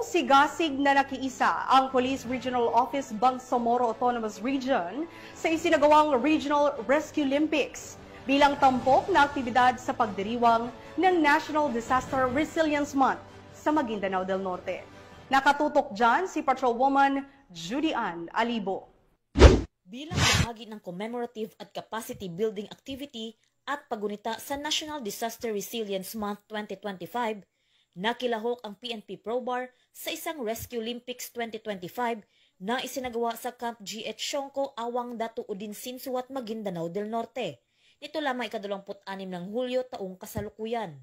sigasig na nakiisa ang Police Regional Office Bangsamoro Autonomous Region sa isinagawang Regional Rescue Olympics bilang tampok na aktibidad sa pagdiriwang ng National Disaster Resilience Month sa Maguindanao del Norte. Nakatutok dyan si Patrolwoman Judy Ann Alibo. Bilang bahagi ng commemorative at capacity building activity at pagunita sa National Disaster Resilience Month 2025, nakilahok ang PNP ProBar sa isang Rescue Olympics 2025 na isinagawa sa Camp GH Sionco, Awang Datu Udin Sinsuat, Maguindanao del Norte. Nito lamang ika-26 ng Hulyo taong kasalukuyan.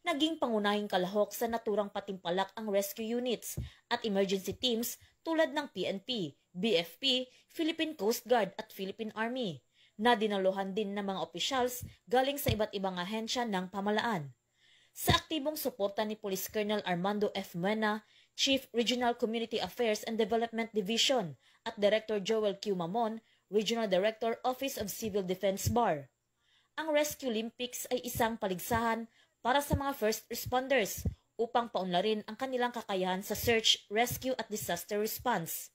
Naging pangunahing kalahok sa naturang patimpalak ang rescue units at emergency teams tulad ng PNP, BFP, Philippine Coast Guard at Philippine Army, na dinaluhan din ng mga opisyals galing sa iba't ibang ahensya ng pamalaan. Sa aktibong suporta ni Police Colonel Armando F. Mena, Chief Regional Community Affairs and Development Division, at Director Joel Q. Mamon, Regional Director, Office of Civil Defense BAR. Ang Rescue Olympics ay isang paligsahan para sa mga first responders upang paunlarin ang kanilang kakayahan sa search, rescue at disaster response.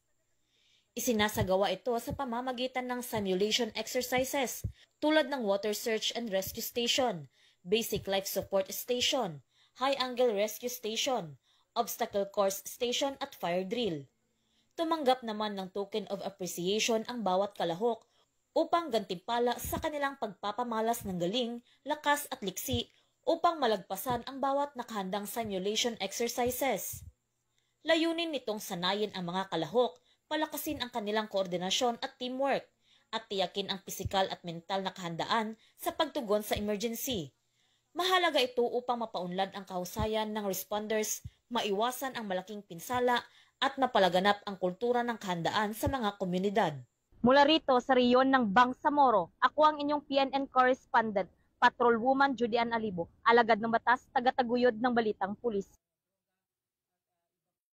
Isinasagawa ito sa pamamagitan ng simulation exercises tulad ng Water Search and Rescue Station, Basic Life Support Station, High Angle Rescue Station, Obstacle Course Station at Fire Drill. Tumanggap naman ng token of appreciation ang bawat kalahok upang gantimpala sa kanilang pagpapamalas ng galing, lakas at liksi upang malagpasan ang bawat nakahandang simulation exercises. Layunin nitong sanayin ang mga kalahok, palakasin ang kanilang koordinasyon at teamwork, at tiyakin ang pisikal at mental na kahandaan sa pagtugon sa emergency. Mahalaga ito upang mapaunlad ang kahusayan ng responders, maiwasan ang malaking pinsala at mapalaganap ang kultura ng kahandaan sa mga komunidad. Mula rito sa reyon ng Bangsamoro, ako ang inyong PNN correspondent, Patrolwoman Judy Ann Alibo, alagad ng batas, tagataguyod ng Balitang Pulis.